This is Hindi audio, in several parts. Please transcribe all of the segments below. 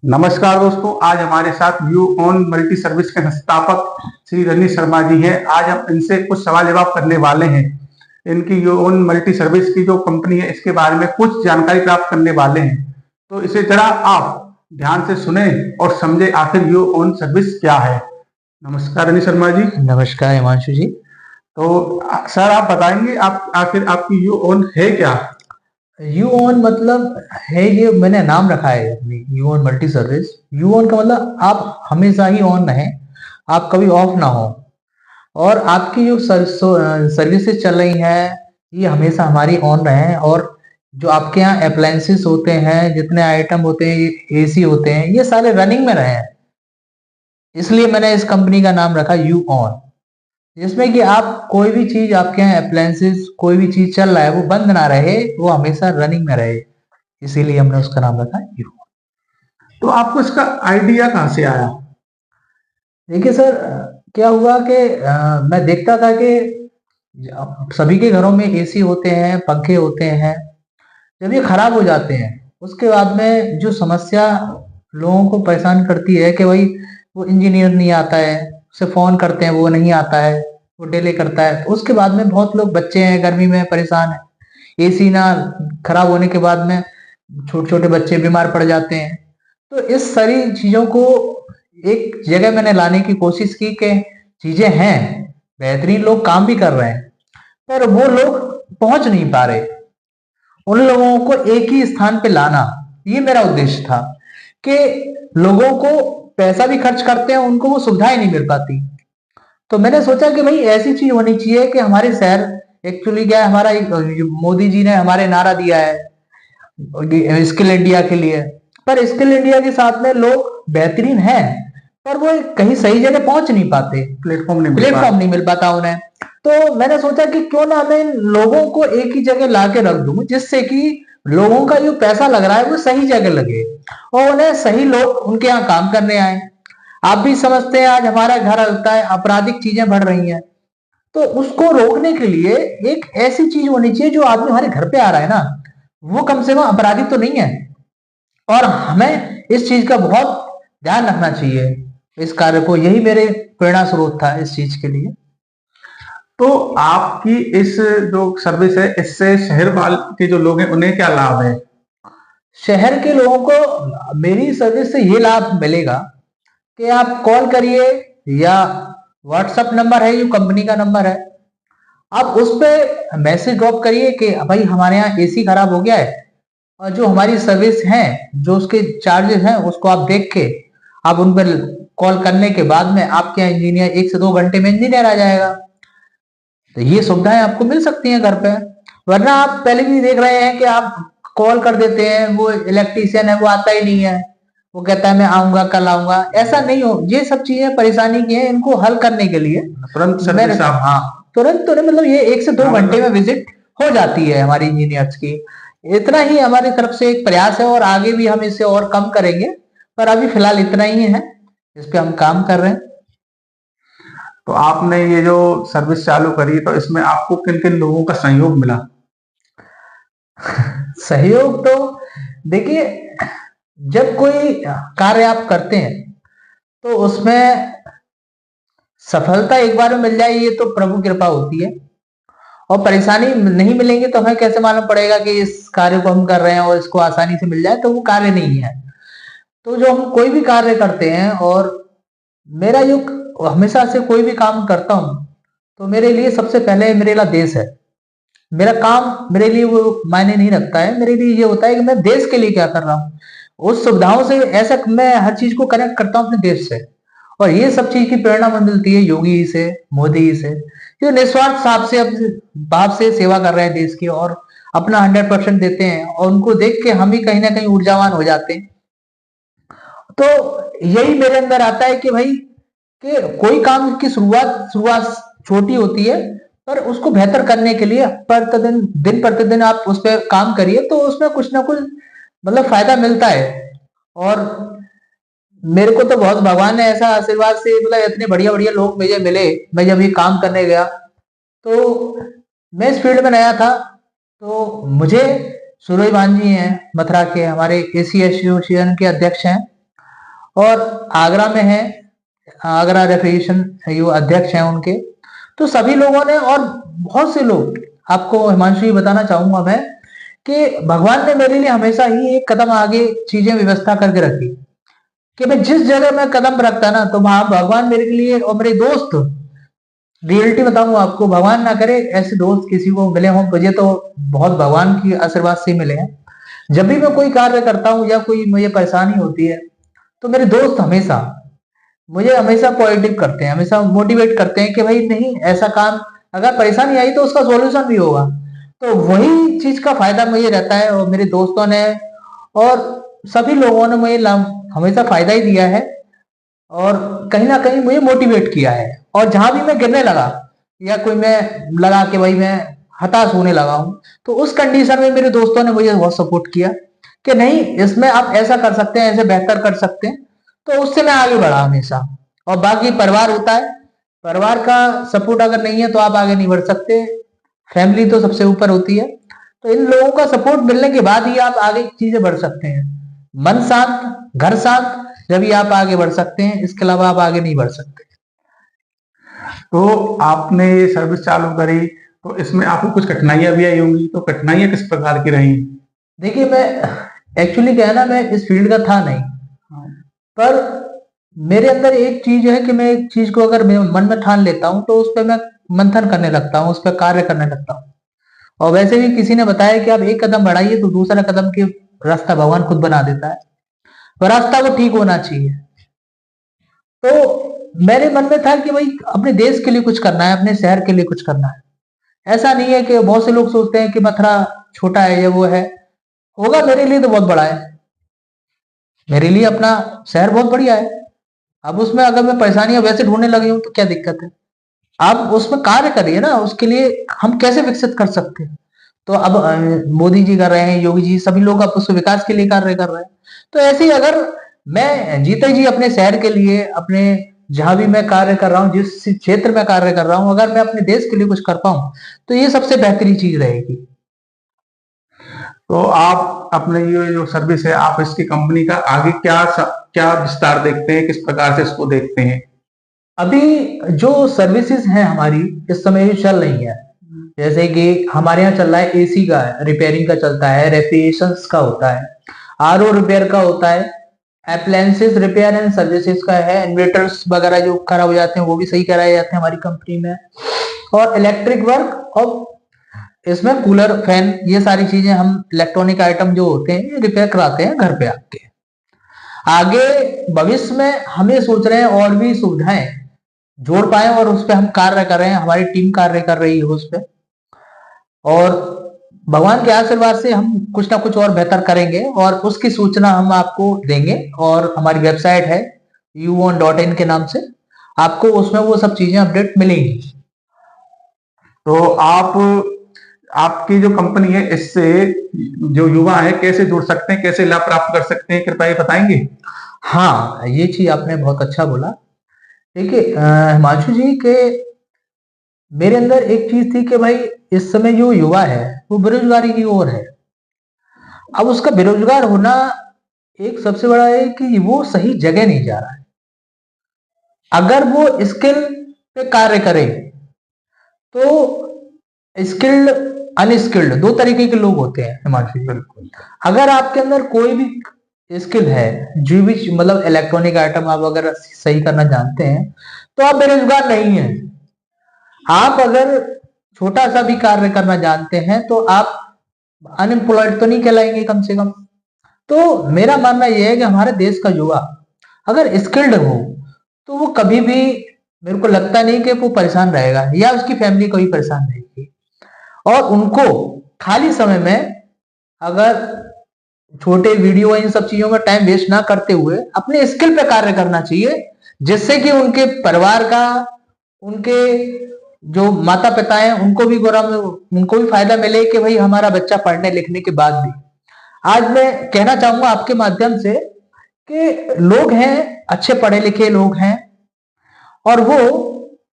नमस्कार दोस्तों, आज हमारे साथ यू ऑन मल्टी सर्विस के संस्थापक श्री रनी शर्मा जी हैं। आज हम इनसे कुछ सवाल जवाब करने वाले हैं। इनकी यू ऑन मल्टी सर्विस की जो कंपनी है इसके बारे में कुछ जानकारी प्राप्त करने वाले हैं, तो इसे जरा आप ध्यान से सुने और समझे आखिर यू ऑन सर्विस क्या है। नमस्कार रनी शर्मा जी। नमस्कार हिमांशु जी। तो सर आप बताएंगे आप आखिर आपकी यू ऑन है क्या? यू ऑन मतलब है, ये मैंने नाम रखा है अपनी you on multi service. You on का मतलब आप हमेशा ही ऑन रहें, आप कभी ऑफ ना हो, और आपकी जो सर्विसेज चल रही हैं ये हमेशा हमारी ऑन रहें। और जो आपके यहाँ अप्लायंसेस होते हैं, जितने आइटम होते हैं, एसी होते हैं, ये सारे रनिंग में रहें। इसलिए मैंने इस कंपनी का नाम रखा यू ऑन, जिसमें कि आप कोई भी चीज आपके यहाँ अप्लायंसेस कोई भी चीज चल रहा है वो बंद ना रहे, वो हमेशा रनिंग में रहे। इसीलिए हमने उसका नाम रखा यू। तो आपको इसका आइडिया कहाँ से आया? देखिए सर, क्या हुआ कि मैं देखता था कि सभी के घरों में एसी होते हैं, पंखे होते हैं। जब ये खराब हो जाते हैं उसके बाद में जो समस्या लोगों को परेशान करती है कि भाई वो इंजीनियर नहीं आता है, उसे फोन करते हैं वो नहीं आता है, वो डिले करता है। तो उसके बाद में बहुत लोग बच्चे हैं गर्मी में परेशान है, एसी ना खराब होने के बाद में छोटे छोटे बच्चे बीमार पड़ जाते हैं। तो इस सारी चीजों को एक जगह मैंने लाने की कोशिश की कि चीजें हैं, बेहतरीन लोग काम भी कर रहे हैं, पर वो लोग पहुंच नहीं पा रहे। उन लोगों को एक ही स्थान पे लाना, ये मेरा उद्देश्य था कि लोगों को पैसा भी खर्च करते हैं, उनको वो सुविधाएं नहीं मिल पाती। तो मैंने सोचा कि भाई ऐसी चीज होनी चाहिए कि हमारे शहर, एक्चुअली क्या है, हमारा मोदी जी ने हमारे नारा दिया है स्किल इंडिया के लिए, पर स्किल इंडिया के साथ में लोग बेहतरीन हैं, पर वो कहीं सही जगह पहुंच नहीं पाते, प्लेटफॉर्म नहीं मिल पाता उन्हें। तो मैंने सोचा कि क्यों ना मैं लोगों को एक ही जगह ला के रख दूं, जिससे कि लोगों का जो पैसा लग रहा है वो सही जगह लगे और उन्हें सही लोग उनके यहाँ काम करने आए। आप भी समझते हैं आज हमारा घर हलता है, आपराधिक चीजें बढ़ रही हैं, तो उसको रोकने के लिए एक ऐसी चीज होनी चाहिए जो आदमी हमारे घर पे आ रहा है ना, वो कम से कम अपराधी तो नहीं है। और हमें इस चीज का बहुत ध्यान रखना चाहिए इस कार्य को, यही मेरे प्रेरणा स्रोत था इस चीज के लिए। तो आपकी इस जो सर्विस है इससे शहर वाले के जो लोग हैं उन्हें क्या लाभ है? शहर के लोगों को मेरी सर्विस से ये लाभ मिलेगा कि आप कॉल करिए, या व्हाट्सएप नंबर है, ये कंपनी का नंबर है, आप उस पर मैसेज ड्रॉप करिए कि भाई हमारे यहाँ एसी खराब हो गया है, और जो हमारी सर्विस है, जो उसके चार्जेस हैं, उसको आप देख के आप उन पर कॉल करने के बाद में आपके यहाँ इंजीनियर 1 से 2 घंटे में इंजीनियर आ जाएगा। तो ये सुविधाएं आपको मिल सकती हैं घर पे। वरना आप पहले भी देख रहे हैं कि आप कॉल कर देते हैं, वो इलेक्ट्रीशियन है वो आता ही नहीं है, वो कहता है मैं आऊंगा कल आऊंगा। ऐसा नहीं हो, ये सब चीजें परेशानी की है, इनको हल करने के लिए तुरंत सर्विस आप हाँ तुरंत तुरंत मतलब ये 1 से 2 घंटे में विजिट हो जाती है हमारी इंजीनियर्स की। इतना ही हमारी तरफ से एक प्रयास है, और आगे भी हम इसे और कम करेंगे, पर अभी फिलहाल इतना ही है, इस पे हम काम कर रहे हैं। तो आपने ये जो सर्विस चालू करी तो इसमें आपको किन किन लोगों का सहयोग मिला? सहयोग तो देखिए, जब कोई कार्य आप करते हैं तो उसमें सफलता एक बार में मिल जाए ये तो प्रभु कृपा होती है, और परेशानी नहीं मिलेंगे तो हमें कैसे मालूम पड़ेगा कि इस कार्य को हम कर रहे हैं और इसको आसानी से मिल जाए, तो वो कार्य नहीं है। तो जो हम कोई भी कार्य करते हैं, और मेरा जो हमेशा से कोई भी काम करता हूं, तो मेरे लिए सबसे पहले मेरे लिए देश है। मेरा काम मेरे लिए वो मायने नहीं रखता है, मेरे लिए ये होता है कि मैं देश के लिए क्या कर रहा हूँ, उस सुविधाओं से। ऐसा मैं हर चीज को कनेक्ट करता हूँ अपने देश से, और ये सब चीज की प्रेरणा मुझे मिलती है योगी जी से, मोदी जी से, जो निस्वार्थ भाव से सेवा कर रहे हैं देश की, और अपना 100% देते हैं, और उनको देख के हम भी कहीं ना कहीं ऊर्जावान हो जाते हैं। तो यही मेरे अंदर आता है कि भाई कि कोई काम की शुरुआत शुरुआत छोटी होती है, पर उसको बेहतर करने के लिए प्रतिदिन दिन प्रतिदिन आप उस पर काम करिए, तो उसमें कुछ ना कुछ मतलब फायदा मिलता है। और मेरे को तो बहुत भगवान ने ऐसा आशीर्वाद से, मतलब इतने बढ़िया बढ़िया लोग मुझे मिले, मैं जब ये काम करने गया, तो मैं इस फील्ड में नया था, तो मुझे सूरज भान जी हैं मथुरा के, हमारे एसी एसोसिएशन के अध्यक्ष हैं, और आगरा में है, आगरा रेफिएशन यो अध्यक्ष हैं उनके। तो सभी लोगों ने और बहुत से लोग, आपको हिमांशु जी बताना चाहूंगा मैं कि भगवान ने मेरे लिए हमेशा ही एक कदम आगे चीजें व्यवस्था करके रखी कि मैं जिस जगह मैं कदम रखता ना तो वहां भगवान मेरे लिए, और मेरे दोस्त, रियलिटी बताऊं आपको, भगवान ना करे ऐसे दोस्त किसी को मिले हों, मुझे तो बहुत भगवान की आशीर्वाद से मिले हैं। जब भी मैं कोई कार्य करता हूँ या कोई मुझे परेशानी होती है तो मेरे दोस्त हमेशा मुझे हमेशा पॉजिटिव करते हैं, हमेशा मोटिवेट करते हैं कि भाई नहीं, ऐसा काम, अगर परेशानी आई तो उसका सॉल्यूशन भी होगा। तो वही चीज का फायदा मुझे रहता है, और मेरे दोस्तों ने और सभी लोगों ने मुझे हमेशा फायदा ही दिया है और कहीं ना कहीं मुझे मोटिवेट किया है। और जहां भी मैं गिरने लगा या कोई मैं लगा कि भाई मैं हताश होने लगा हूं, तो उस कंडीशन में मेरे दोस्तों ने मुझे बहुत सपोर्ट किया कि नहीं, इसमें आप ऐसा कर सकते हैं, ऐसे बेहतर कर सकते हैं। तो उससे मैं आगे बढ़ा हमेशा। और बाकी परिवार होता है, परिवार का सपोर्ट अगर नहीं है तो आप आगे नहीं बढ़ सकते। फैमिली तो सबसे ऊपर होती है। तो इन लोगों का सपोर्ट मिलने के बाद ही आप आगे चीजें बढ़ सकते हैं। मन शांत, घर शांत, जब ही आप आगे बढ़ सकते हैं, इसके अलावा आप आगे नहीं बढ़ सकते। तो आपने ये सर्विस चालू करी तो इसमें आपको कुछ कठिनाइयां भी आई होंगी, तो कठिनाइयां किस प्रकार की रही? देखिए, मैं एक्चुअली क्या है ना, मैं इस फील्ड का था नहीं, पर मेरे अंदर एक चीज है कि मैं एक चीज को अगर मैं मन में ठान लेता हूँ तो उस पर मैं मंथन करने लगता हूँ, उस पर कार्य करने लगता हूँ। और वैसे भी किसी ने बताया कि आप एक कदम बढ़ाइए तो दूसरा कदम के रास्ता भगवान खुद बना देता है, तो रास्ता वो ठीक होना चाहिए। तो मेरे मन में था कि भाई अपने देश के लिए कुछ करना है, अपने शहर के लिए कुछ करना है। ऐसा नहीं है कि बहुत से लोग सोचते हैं कि मथुरा छोटा है, ये वो है। होगा, मेरे लिए तो बहुत बड़ा है, मेरे लिए अपना शहर बहुत बढ़िया है। अब उसमें अगर मैं परेशानियां वैसे ढूंढने लगी हूं तो क्या दिक्कत है? आप उसमें कार्य करिए ना, उसके लिए हम कैसे विकसित कर सकते हैं। तो अब मोदी जी कर रहे हैं, योगी जी, सभी लोग अब उसके विकास के लिए कार्य कर रहे हैं। तो ऐसे ही अगर मैं जीते जी अपने शहर के लिए, अपने जहां भी मैं कार्य कर रहा हूँ, जिस क्षेत्र में कार्य कर रहा हूँ, अगर मैं अपने देश के लिए कुछ कर पाऊं तो ये सबसे बेहतरीन चीज रहेगी। तो आप अपने ये जो सर्विस है, आप इसकी कंपनी का आगे क्या विस्तार देखते हैं, किस प्रकार से इसको देखते हैं? अभी जो सर्विसेज हैं हमारी इस समय जो चल रही है, जैसे कि हमारे यहाँ चल रहा है एसी का, रिपेयरिंग का चलता है, रेफ्रिजरेशंस का होता है, आरओ रिपेयर का होता है, अप्लायंसेस रिपेयर एंड सर्विसेज का है, इन्वर्टर्स वगैरह जो खराब हो जाते हैं वो भी सही कराए जाते हैं हमारी कंपनी में, और इलेक्ट्रिक वर्क, और इसमें कूलर, फैन, ये सारी चीजें हम इलेक्ट्रॉनिक आइटम जो होते हैं रिपेयर कराते हैं घर पे आके। आगे भविष्य में हम ये सोच रहे हैं और भी सुविधाएं जोड़ पाए, और उस पर हम कार्य कर रहे हैं, हमारी टीम कार्य कर रही है उस पर। और भगवान के आशीर्वाद से हम कुछ ना कुछ और बेहतर करेंगे, और उसकी सूचना हम आपको देंगे। और हमारी वेबसाइट है uon.in के नाम से, आपको उसमें वो सब चीजें अपडेट मिलेंगी। तो आपकी जो कंपनी है, इससे जो युवा है कैसे जुड़ सकते हैं, कैसे लाभ प्राप्त कर सकते हैं, कृपया ये बताएंगे? हाँ, ये चीज आपने बहुत अच्छा बोला। देखिए हिमांशु जी के, मेरे अंदर एक चीज थी कि भाई इस समय जो युवा है वो बेरोजगारी की ओर है। अब उसका बेरोजगार होना एक सबसे बड़ा है कि वो सही जगह नहीं जा रहा है। अगर वो स्किल पे कार्य करे तो स्किल्ड, अनस्किल्ड, दो तरीके के लोग होते हैं हिमांशु जी। बिल्कुल। अगर आपके अंदर कोई भी स्किल है, जो भी मतलब इलेक्ट्रॉनिक आइटम आप अगर सही करना जानते हैं, तो आप बेरोजगार नहीं है। आप अगर छोटा सा भी कार्य करना जानते हैं तो आप अनएम्प्लॉयड तो नहीं कहलाएंगे कम से कम। तो मेरा मानना यह है कि हमारे देश का युवा अगर स्किल्ड हो तो वो कभी भी, मेरे को लगता नहीं कि वो परेशान रहेगा या उसकी फैमिली कोई परेशान रहेगी। और उनको खाली समय में अगर छोटे वीडियो इन सब चीजों में टाइम वेस्ट ना करते हुए अपने स्किल पे कार्य करना चाहिए, जिससे कि उनके परिवार का, उनके जो माता पिता हैं उनको भी गौरव, उनको भी फायदा मिले कि भाई हमारा बच्चा पढ़ने लिखने के बाद भी। आज मैं कहना चाहूंगा आपके माध्यम से कि लोग हैं, अच्छे पढ़े लिखे लोग हैं, और वो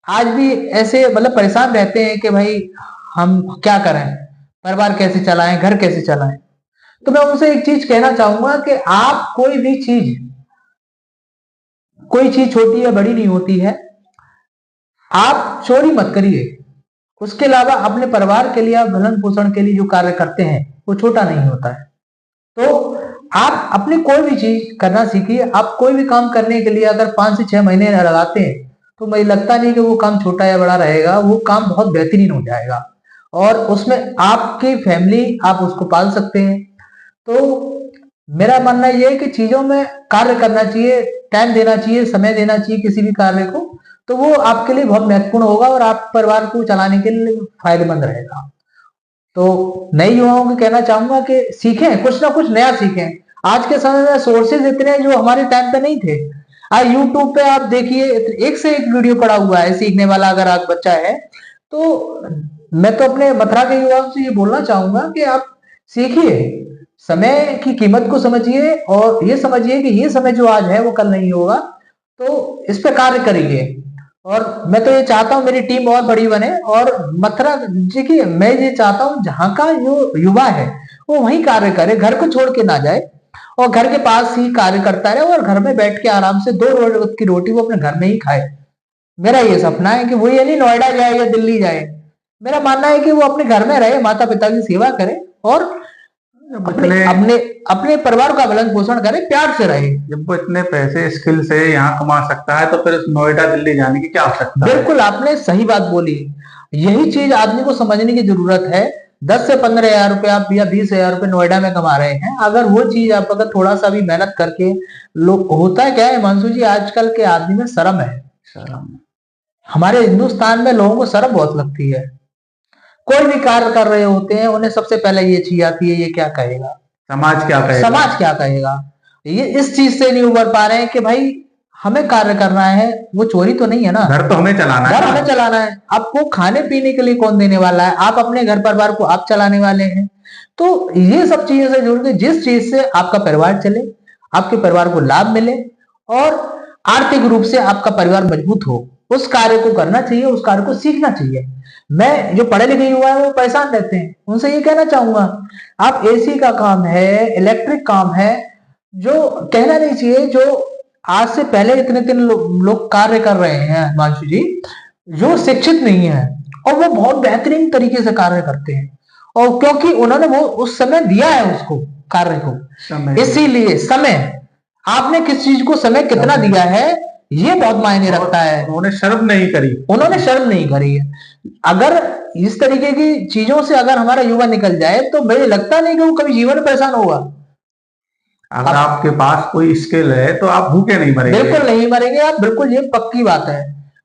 आज भी ऐसे मतलब परेशान रहते हैं कि भाई हम क्या करें, परिवार कैसे चलाएं, घर कैसे चलाएं। तो मैं उनसे एक चीज कहना चाहूंगा कि आप कोई भी चीज कोई चीज छोटी या बड़ी नहीं होती है। आप चोरी मत करिए, उसके अलावा अपने परिवार के लिए आप भरण पोषण के लिए जो कार्य करते हैं वो छोटा नहीं होता है। तो आप अपनी कोई भी चीज करना सीखिए। आप कोई भी काम करने के लिए अगर 5 से 6 महीने लगाते हैं तो मुझे लगता नहीं कि वो काम छोटा या बड़ा रहेगा, वो काम बहुत बेहतरीन हो जाएगा और उसमें आपकी फैमिली आप उसको पाल सकते हैं। तो मेरा मानना यह है कि चीजों में कार्य करना चाहिए, टाइम देना चाहिए, समय देना चाहिए किसी भी कार्य को, तो वो आपके लिए बहुत महत्वपूर्ण होगा और आप परिवार को चलाने के लिए फायदेमंद रहेगा। तो नए युवाओं को कहना चाहूंगा कि सीखें, कुछ ना कुछ नया सीखें। आज के समय में सोर्सेज इतने जो हमारे टाइम पे नहीं थे। आज यूट्यूब पे आप देखिए एक से एक वीडियो पड़ा हुआ है सीखने वाला, अगर आप बच्चा है तो मैं तो अपने मथुरा के युवाओं से ये बोलना चाहूंगा कि आप सीखिए, समय की कीमत को समझिए और ये समझिए कि ये समय जो आज है वो कल नहीं होगा, तो इस पे कार्य करिए। और मैं तो ये चाहता हूँ मेरी टीम और बड़ी बने और मथुरा जी की मैं ये चाहता हूँ जहाँ का जो युवा है वो वहीं कार्य करे, घर को छोड़ के ना जाए और घर के पास ही कार्य करता रहे और घर में बैठ के आराम से 2 रोज की रोटी वो अपने घर में ही खाए। मेरा ये सपना है कि वो ये नहीं नोएडा जाए या दिल्ली जाए। मेरा मानना है कि वो अपने घर में रहे, माता पिता की सेवा करे और अपने अपने अपने परिवार का भरण पोषण करे, प्यार से रहे। जब वो इतने पैसे स्किल से यहाँ कमा सकता है तो फिर नोएडा दिल्ली जाने की क्या आवश्यकता है? बिल्कुल आपने सही बात बोली। यही चीज आदमी को समझने की जरूरत है। 10 से 15 हजार रुपए आप या 20 हजार रुपए नोएडा में कमा रहे हैं, अगर वो चीज आप अगर थोड़ा सा भी मेहनत करके लोग, होता है क्या है हिमांशु जी, आजकल के आदमी में शर्म है। हमारे हिंदुस्तान में लोगों को शर्म बहुत लगती है। कोई भी कार्य कर रहे होते हैं उन्हें सबसे पहले ये चीज आती है, ये क्या कहेगा, समाज क्या कहेगा, समाज क्या कहेगा। ये इस चीज से नहीं उबर पा रहे हैं कि भाई हमें कार्य करना है, वो चोरी तो नहीं है ना, घर तो हमें चलाना है, घर हमें चलाना है। आपको खाने पीने के लिए कौन देने वाला है, आप अपने घर परिवार को आप चलाने वाले हैं। तो ये सब चीजों से जुड़ के जिस चीज से आपका परिवार चले, आपके परिवार को लाभ मिले और आर्थिक रूप से आपका परिवार मजबूत हो, उस कार्य को करना चाहिए, उस कार्य को सीखना चाहिए। मैं जो पढ़े लिखे युवा है वो परेशान रहते हैं, उनसे ये कहना चाहूंगा आप एसी का काम है, इलेक्ट्रिक काम है, जो कहना नहीं चाहिए, जो आज से पहले इतने इतने लोग कार्य कर रहे हैं हिमांशु जी, जो शिक्षित नहीं है और वो बहुत बेहतरीन तरीके से कार्य करते हैं और क्योंकि उन्होंने वो उस समय दिया है उसको कार्य को। इसीलिए समय, आपने किस चीज को समय कितना दिया है ये बहुत मायने रखता है। उन्होंने शर्म नहीं करी, उन्होंने शर्म नहीं करी है। अगर इस तरीके की चीजों से अगर हमारा युवा निकल जाए तो मुझे लगता नहीं कि वो कभी जीवन में परेशान होगा। अगर आपके पास कोई स्किल है तो आप भूखे नहीं मरेंगे, बिल्कुल नहीं मरेंगे आप, बिल्कुल ये पक्की बात है।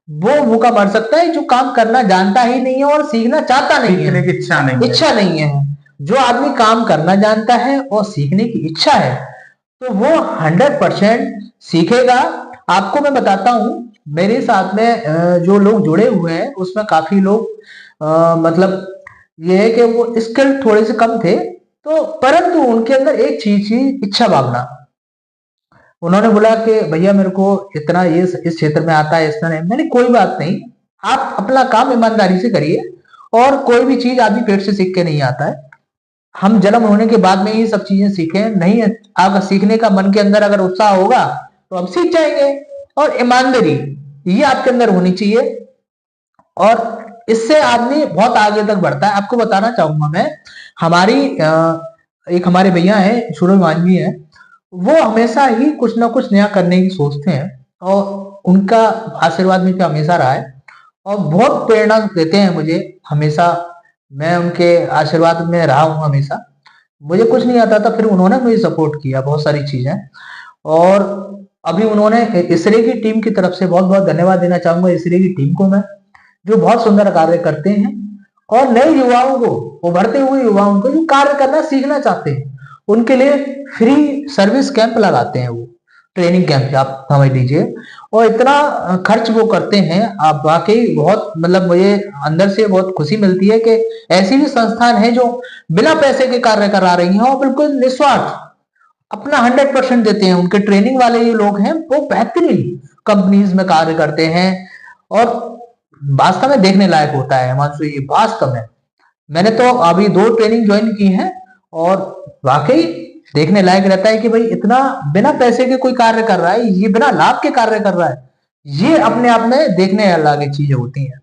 वो भूखा मर सकता है जो काम करना जानता ही नहीं है और सीखना चाहता नहीं है, सीखने की इच्छा नहीं है। जो आदमी काम करना जानता है और सीखने की इच्छा है तो वो 100% सीखेगा। आपको मैं बताता हूं, मेरे साथ में जो लोग जुड़े हुए हैं उसमें काफी लोग मतलब ये है कि वो स्किल थोड़े से कम थे, तो परंतु उनके अंदर एक चीज थी, इच्छा भावना। उन्होंने बोला कि भैया मेरे को इतना ये इस क्षेत्र में आता है, इतना नहीं। मैंने कोई बात नहीं, आप अपना काम ईमानदारी से करिए और कोई भी चीज आदमी पेट से सीख के नहीं आता है। हम जन्म होने के बाद में ये सब चीजें सीखे नहीं है। अगर सीखने का मन के अंदर अगर उत्साह होगा तो हम सीख जाएंगे और ईमानदारी ये आपके अंदर होनी चाहिए और इससे आदमी बहुत आगे तक बढ़ता है। आपको बताना चाहूंगा मैं, हमारी एक हमारे भैया है सूरज मांझी है, वो हमेशा ही कुछ ना कुछ नया करने की सोचते हैं और उनका आशीर्वाद मुझे हमेशा रहा है और बहुत प्रेरणा देते हैं मुझे हमेशा। मैं उनके आशीर्वाद में रहा हूँ हमेशा। मुझे कुछ नहीं आता था, फिर उन्होंने मुझे सपोर्ट किया बहुत सारी चीजें। और अभी उन्होंने इसरे की टीम की तरफ से बहुत बहुत धन्यवाद देना चाहूंगा इसरे की टीम को मैं, जो बहुत सुंदर कार्य करते हैं और नए युवाओं को, उभरते हुए युवाओं को जो कार्य करना सीखना चाहते हैं उनके लिए फ्री सर्विस कैंप लगाते हैं, वो ट्रेनिंग कैंप आप समझ लीजिए। और इतना खर्च वो करते हैं, आप वाकई बहुत मतलब मुझे अंदर से बहुत खुशी मिलती है कि ऐसी भी संस्थान है जो बिना पैसे के कार्य करा रही हैं और बिल्कुल निस्वार्थ अपना 100% देते हैं। उनके ट्रेनिंग वाले ये लोग हैं वो बेहतरीन कंपनीज में कार्य करते हैं और वास्तव में देखने लायक होता है हिमांशु, ये वास्तव में। मैंने तो अभी 2 ट्रेनिंग ज्वाइन की हैं और वाकई देखने लायक रहता है कि भाई इतना बिना पैसे के कोई कार्य कर रहा है, ये बिना लाभ के कार्य कर रहा है, ये अपने आप में देखने लायक चीजें होती हैं।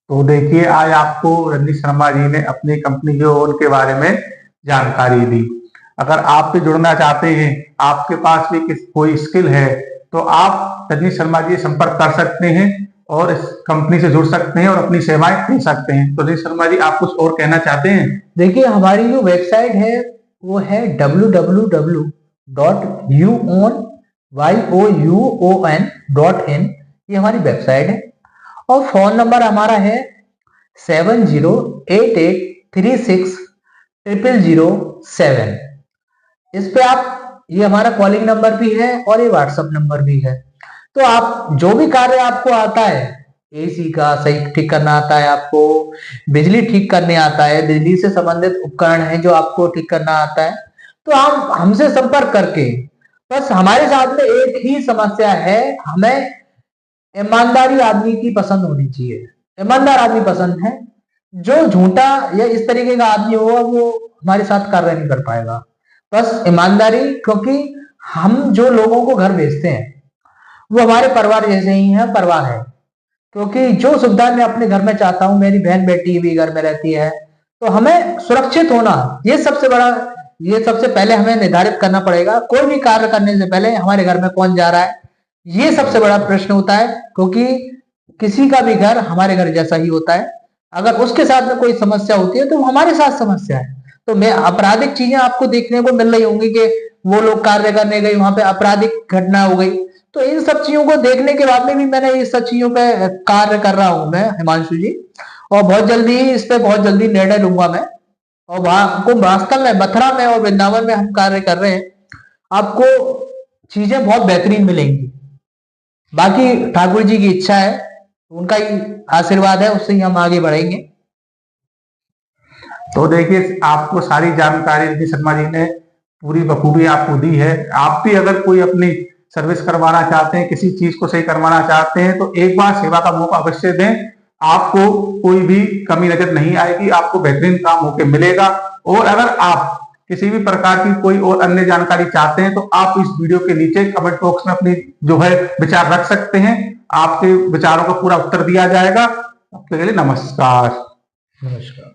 तो देखिए, आज आपको रजनी शर्मा जी ने अपनी कंपनी योओन के बारे में जानकारी दी। अगर आप भी जुड़ना चाहते हैं, आपके पास भी कोई स्किल है, तो आप रजनी शर्मा जी से संपर्क कर सकते हैं और इस कंपनी से जुड़ सकते हैं और अपनी सेवाएं दे सकते हैं। तो रजनी शर्मा जी, आप कुछ और कहना चाहते हैं? देखिए, हमारी जो वेबसाइट है वो है www.youon.in। ये हमारी वेबसाइट है और फोन नंबर हमारा है 7088360007। इस पे आप, ये हमारा कॉलिंग नंबर भी है और ये व्हाट्सएप नंबर भी है। तो आप जो भी कार्य आपको आता है, एसी का सही ठीक करना आता है, आपको बिजली ठीक करने आता है, बिजली से संबंधित उपकरण है जो आपको ठीक करना आता है, तो आप हमसे संपर्क करके, बस हमारे साथ में एक ही समस्या है, हमें ईमानदारी आदमी की पसंद होनी चाहिए। ईमानदार आदमी पसंद है। जो झूठा या इस तरीके का आदमी होगा वो हमारे साथ कार्य नहीं कर पाएगा। बस ईमानदारी, क्योंकि हम जो लोगों को घर भेजते हैं वो हमारे परिवार जैसे ही है, परिवार है। क्योंकि जो सुविधा मैं अपने घर में चाहता हूँ, मेरी बहन बेटी भी घर में रहती है, तो हमें सुरक्षित होना, ये सबसे पहले हमें निर्धारित करना पड़ेगा। कोई भी कार्य करने से पहले हमारे घर में कौन जा रहा है, ये सबसे बड़ा प्रश्न होता है। क्योंकि किसी का भी घर हमारे घर जैसा ही होता है। अगर उसके साथ में कोई समस्या होती है तो हमारे साथ समस्या है। तो मैं आपराधिक चीजें आपको देखने को मिल रही होंगी कि वो लोग कार्य करने गए, वहां पे आपराधिक घटना हो गई। तो इन सब चीजों को देखने के बाद में भी मैंने इस सब चीजों पे कार्य कर रहा हूं मैं, हिमांशु जी, और बहुत जल्दी इस पे बहुत जल्दी निर्णय लूंगा मैं। और वहां हमको वास्तव में मथुरा में और वृंदावन में हम कार्य कर रहे हैं, आपको चीजें बहुत बेहतरीन मिलेंगी। बाकी ठाकुर जी की इच्छा है, उनका ही आशीर्वाद है, उससे ही हम आगे बढ़ेंगे। तो देखिए, आपको सारी जानकारी रजनी शर्मा जी ने पूरी बखूबी आपको दी है। आप भी अगर कोई अपनी सर्विस करवाना चाहते हैं, किसी चीज को सही करवाना चाहते हैं, तो एक बार सेवा का मौका अवश्य दें। आपको कोई भी कमी नजर नहीं आएगी, आपको बेहतरीन काम होके मिलेगा। और अगर आप किसी भी प्रकार की कोई और अन्य जानकारी चाहते हैं, तो आप इस वीडियो के नीचे कमेंट बॉक्स में अपनी जो है विचार रख सकते हैं। आपके विचारों का पूरा उत्तर दिया जाएगा। आपके लिए नमस्कार। नमस्कार।